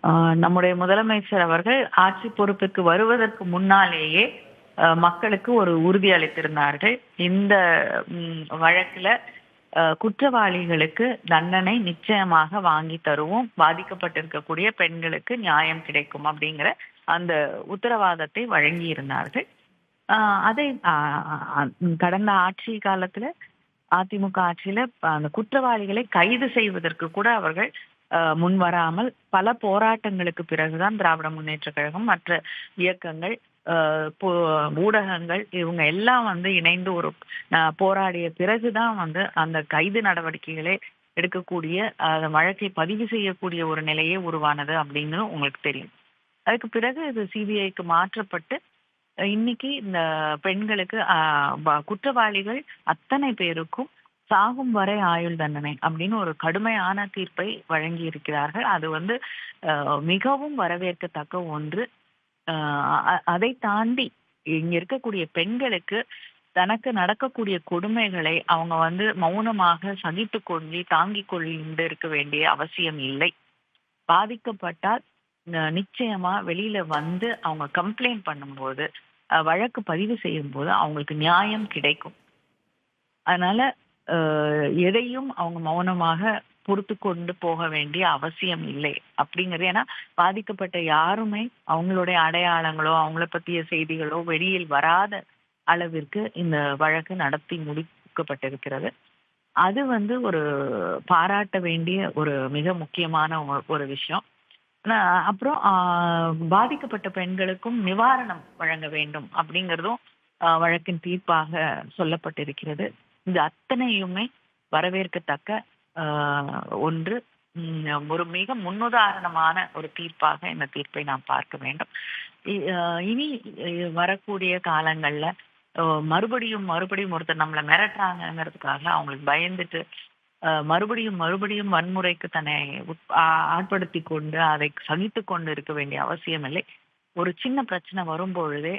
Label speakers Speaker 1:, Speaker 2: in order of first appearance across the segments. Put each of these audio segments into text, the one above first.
Speaker 1: ஆ, நம்முடைய முதலமைச்சர் அவர்கள் ஆட்சி பொறுப்புக்கு வருவதற்கு முன்னாலேயே மக்களுக்கு ஒரு உறுதி அளித்திருந்தார்கள். இந்த வழக்குல குற்றவாளிகளுக்கு தண்டனை நிச்சயமாக வாங்கி தருவோம். பாதிக்கப்பட்டிருக்கக்கூடிய பெண்களுக்கு நியாயம் கிடைக்கும் அப்படிங்கிற அந்த உத்தரவாதத்தை வழங்கி இருந்தார்கள். அதை கடந்த ஆட்சி காலத்துல அதிமுக ஆட்சியில அந்த குற்றவாளிகளை கைது செய்வதற்கு கூட அவர்கள் முன்வராமல் பல போராட்டங்களுக்கு பிறகுதான் திராவிட முன்னேற்ற கழகம் மற்ற இயக்கங்கள் ஊடகங்கள் இவங்க எல்லாம் வந்து இணைந்து ஒரு போராடிய பிறகுதான் வந்து அந்த கைது நடவடிக்கைகளை எடுக்கக்கூடிய வழக்கை பதிவு செய்யக்கூடிய ஒரு நிலையே உருவானது அப்படின்னு உங்களுக்கு தெரியும். அதுக்கு பிறகு இது சிபிஐக்கு மாற்றப்பட்டு இன்னைக்கு இந்த பெண்களுக்கு குற்றவாளிகள் அத்தனை பேருக்கும் சாகும் வரை ஆயுள் தண்டனை அப்படின்னு ஒரு கடுமையான தீர்ப்பை வழங்கி இருக்கிறார்கள். அது வந்து மிகவும் வரவேற்கத்தக்க ஒன்று. அதை தாண்டி இங்க இருக்கக்கூடிய பெண்களுக்கு தனக்கு நடக்கக்கூடிய கொடுமைகளை அவங்க வந்து மௌனமாக சகித்து கொண்டு தாங்கிக் கொண்டு இருக்க வேண்டிய அவசியம் இல்லை. பாதிக்கப்பட்டால் நிச்சயமா வெளியில வந்து அவங்க கம்ப்ளைண்ட் பண்ணும்போது வழக்கு பதிவு செய்யும் போது அவங்களுக்கு நியாயம் கிடைக்கும். அதனால எதையும் அவங்க மௌனமாக பொறுத்து கொண்டு போக வேண்டிய அவசியம் இல்லை அப்படிங்கிறது. ஏன்னா பாதிக்கப்பட்ட யாருமே அவங்களுடைய அடையாளங்களோ அவங்கள பற்றிய செய்திகளோ வெளியில் வராத அளவிற்கு இந்த வழக்கு நடத்தி முடிக்கப்பட்டிருக்கிறது. அது வந்து ஒரு பாராட்ட வேண்டிய ஒரு மிக முக்கியமான ஒரு விஷயம். அப்புறம் பாதிக்கப்பட்ட பெண்களுக்கும் நிவாரணம் வழங்க வேண்டும் அப்படிங்கிறதும் வழக்கின் தீர்ப்பாக சொல்லப்பட்டிருக்கிறது. இது அத்தனையுமே வரவேற்கத்தக்க ஒன்று. ஒரு மிக முன்னுதாரணமான ஒரு தீர்ப்பாக இந்த தீர்ப்பை நாம் பார்க்க வேண்டும். இனி வரக்கூடிய காலங்கள்ல மறுபடியும் ஒருத்தர் நம்மளை மிரட்டுறாங்கிறதுக்காக அவங்களுக்கு பயந்துட்டு மறுபடியும் வன்முறைக்கு தன்னை ஆட்படுத்தி கொண்டு அதை சகித்து கொண்டு இருக்க வேண்டிய அவசியம் இல்லை. ஒரு சின்ன பிரச்சனை வரும்பொழுதே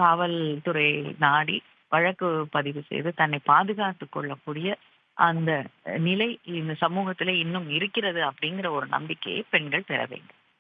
Speaker 1: காவல்துறை நாடி வழக்கு பதிவு செய்து தன்னை பாதுகாத்து கொள்ளக்கூடிய அந்த நிலை இந்த சமூகத்திலே இன்னும் இருக்கிறது அப்படிங்கிற ஒரு நம்பிக்கையை பெண்கள் பெற வேண்டும்.